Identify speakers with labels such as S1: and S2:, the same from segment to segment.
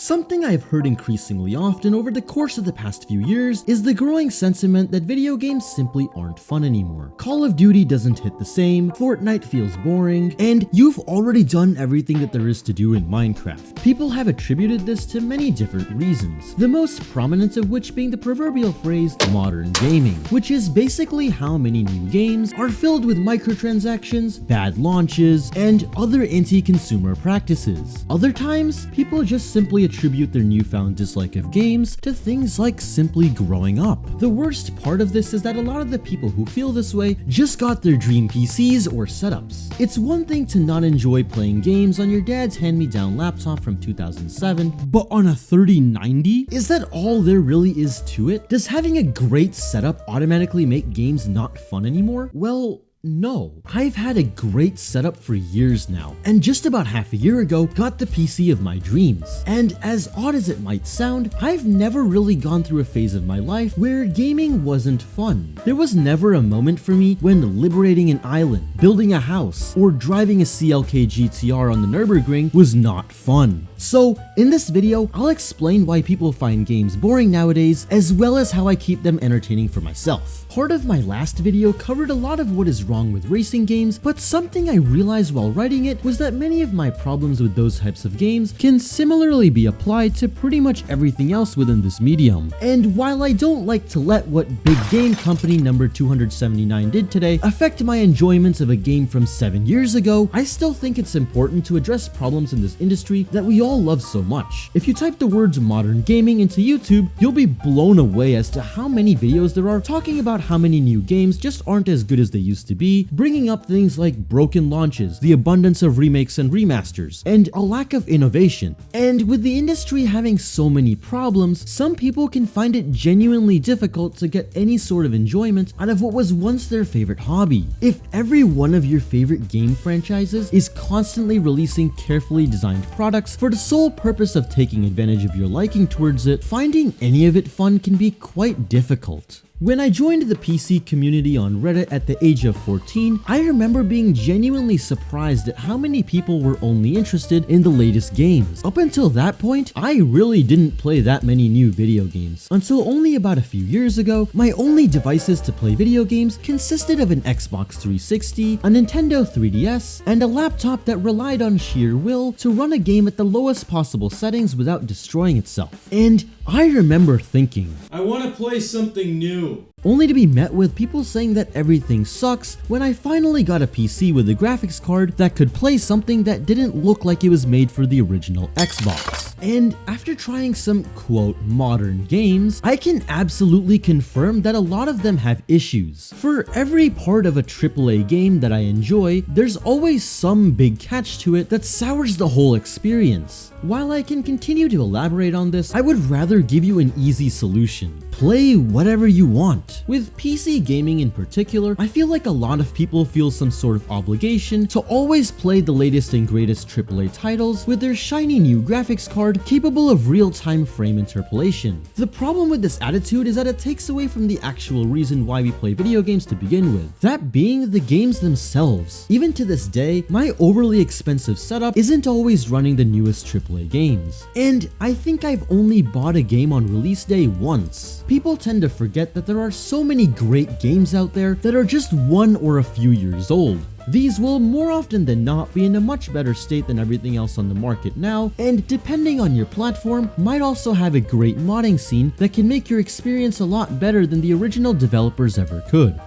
S1: Something I've heard increasingly often over the course of the past few years is the growing sentiment that video games simply aren't fun anymore. Call of Duty doesn't hit the same, Fortnite feels boring, and you've already done everything that there is to do in Minecraft. People have attributed this to many different reasons, the most prominent of which being the proverbial phrase modern gaming, which is basically how many new games are filled with microtransactions, bad launches, and other anti-consumer practices. Other times, people just simply attribute their newfound dislike of games to things like simply growing up. The worst part of this is that a lot of the people who feel this way just got their dream PCs or setups. It's one thing to not enjoy playing games on your dad's hand-me-down laptop from 2007, but on a 3090? Is that all there really is to it? Does having a great setup automatically make games not fun anymore? Well, no. I've had a great setup for years now, and just about half a year ago got the PC of my dreams. And as odd as it might sound, I've never really gone through a phase of my life where gaming wasn't fun. There was never a moment for me when liberating an island, building a house, or driving a CLK GTR on the Nürburgring was not fun. So, in this video, I'll explain why people find games boring nowadays, as well as how I keep them entertaining for myself. Part of my last video covered a lot of what is wrong with racing games, but something I realized while writing it was that many of my problems with those types of games can similarly be applied to pretty much everything else within this medium. And while I don't like to let what big game company number 279 did today affect my enjoyment of a game from 7 years ago, I still think it's important to address problems in this industry that we all love so much. If you type the words modern gaming into YouTube, you'll be blown away as to how many videos there are talking about how many new games just aren't as good as they used to be, bringing up things like broken launches, the abundance of remakes and remasters, and a lack of innovation. And with the industry having so many problems, some people can find it genuinely difficult to get any sort of enjoyment out of what was once their favorite hobby. If every one of your favorite game franchises is constantly releasing carefully designed products for the sole purpose of taking advantage of your liking towards it, finding any of it fun can be quite difficult. When I joined the PC community on Reddit at the age of 14, I remember being genuinely surprised at how many people were only interested in the latest games. Up until that point, I really didn't play that many new video games. Until only about a few years ago, my only devices to play video games consisted of an Xbox 360, a Nintendo 3DS, and a laptop that relied on sheer will to run a game at the lowest possible settings without destroying itself. And I remember thinking,
S2: I want to play something new.
S1: Only to be met with people saying that everything sucks when I finally got a PC with a graphics card that could play something that didn't look like it was made for the original Xbox. And after trying some quote modern games, I can absolutely confirm that a lot of them have issues. For every part of a AAA game that I enjoy, there's always some big catch to it that sours the whole experience. While I can continue to elaborate on this, I would rather give you an easy solution. Play whatever you want. With PC gaming in particular, I feel like a lot of people feel some sort of obligation to always play the latest and greatest AAA titles with their shiny new graphics card capable of real-time frame interpolation. The problem with this attitude is that it takes away from the actual reason why we play video games to begin with, that being the games themselves. Even to this day, my overly expensive setup isn't always running the newest AAA games. And I think I've only bought a game on release day once. People tend to forget that there are so many great games out there that are just 1 or a few years old. These will more often than not be in a much better state than everything else on the market now, and depending on your platform, might also have a great modding scene that can make your experience a lot better than the original developers ever could.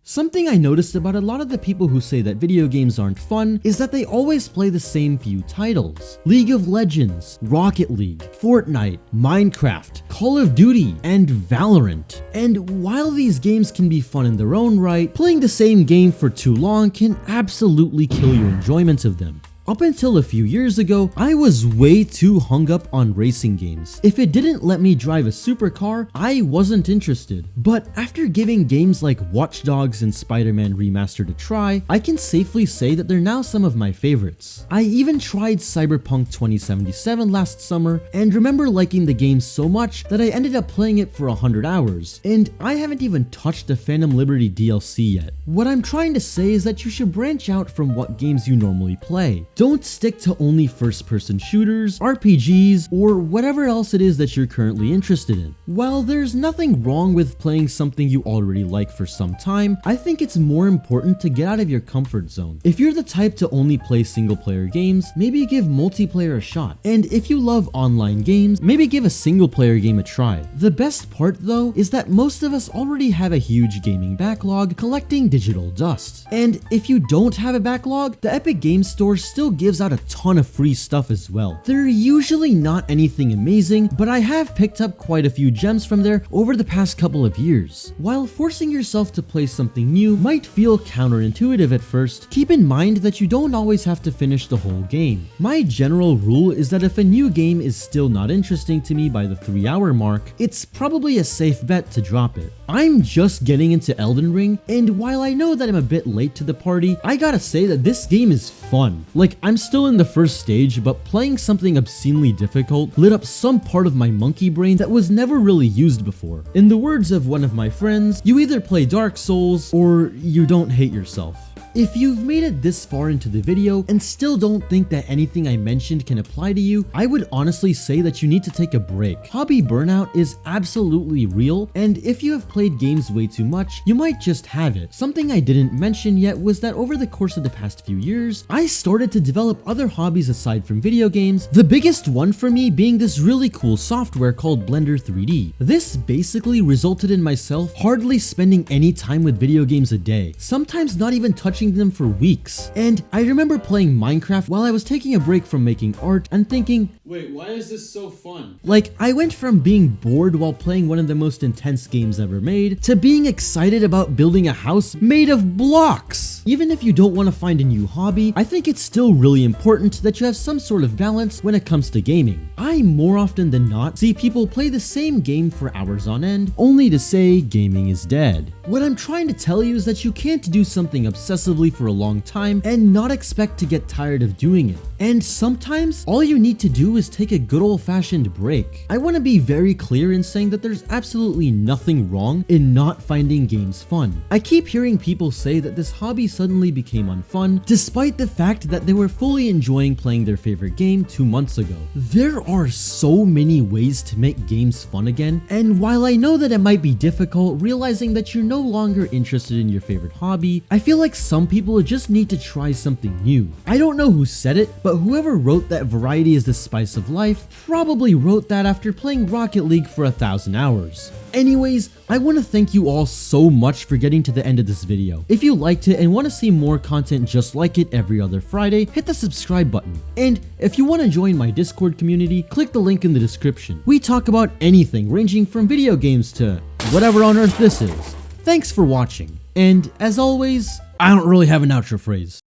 S1: Something I noticed about a lot of the people who say that video games aren't fun is that they always play the same few titles. League of Legends, Rocket League, Fortnite, Minecraft, Call of Duty, and Valorant. And while these games can be fun in their own right, playing the same game for too long can absolutely kill your enjoyment of them. Up until a few years ago, I was way too hung up on racing games. If it didn't let me drive a supercar, I wasn't interested. But after giving games like Watch Dogs and Spider-Man Remastered a try, I can safely say that they're now some of my favorites. I even tried Cyberpunk 2077 last summer, and remember liking the game so much that I ended up playing it for 100 hours, and I haven't even touched the Phantom Liberty DLC yet. What I'm trying to say is that you should branch out from what games you normally play. Don't stick to only first-person shooters, RPGs, or whatever else it is that you're currently interested in. While there's nothing wrong with playing something you already like for some time, I think it's more important to get out of your comfort zone. If you're the type to only play single-player games, maybe give multiplayer a shot. And if you love online games, maybe give a single-player game a try. The best part, though, is that most of us already have a huge gaming backlog collecting digital dust. And if you don't have a backlog, the Epic Games Store still gives out a ton of free stuff as well. They're usually not anything amazing, but I have picked up quite a few gems from there over the past couple of years. While forcing yourself to play something new might feel counterintuitive at first, keep in mind that you don't always have to finish the whole game. My general rule is that if a new game is still not interesting to me by the 3-hour mark, it's probably a safe bet to drop it. I'm just getting into Elden Ring, and while I know that I'm a bit late to the party, I gotta say that this game is fun. Like, I'm still in the first stage, but playing something obscenely difficult lit up some part of my monkey brain that was never really used before. In the words of one of my friends, you either play Dark Souls or you don't hate yourself. If you've made it this far into the video and still don't think that anything I mentioned can apply to you, I would honestly say that you need to take a break. Hobby burnout is absolutely real, and if you have played games way too much, you might just have it. Something I didn't mention yet was that over the course of the past few years, I started to develop other hobbies aside from video games, the biggest one for me being this really cool software called Blender 3D. This basically resulted in myself hardly spending any time with video games a day, sometimes not even touching them for weeks. And I remember playing Minecraft while I was taking a break from making art and thinking,
S2: wait, why is this so fun?
S1: Like, I went from being bored while playing one of the most intense games ever made to being excited about building a house made of blocks. Even if you don't want to find a new hobby, I think it's still really important that you have some sort of balance when it comes to gaming. I more often than not see people play the same game for hours on end, only to say gaming is dead. What I'm trying to tell you is that you can't do something obsessively for a long time and not expect to get tired of doing it. And sometimes, all you need to do is take a good old-fashioned break. I want to be very clear in saying that there's absolutely nothing wrong in not finding games fun. I keep hearing people say that this hobby suddenly became unfun, despite the fact that they were fully enjoying playing their favorite game 2 months ago. There are so many ways to make games fun again, and while I know that it might be difficult realizing that you're no longer interested in your favorite hobby, I feel like some people just need to try something new. I don't know who said it, but whoever wrote that variety is the spice of life probably wrote that after playing Rocket League for 1,000 hours. Anyways, I want to thank you all so much for getting to the end of this video. If you liked it and want to see more content just like it every other Friday, hit the subscribe button. And if you want to join my Discord community, click the link in the description. We talk about anything ranging from video games to whatever on earth this is. Thanks for watching, and as always, I don't really have an outro phrase.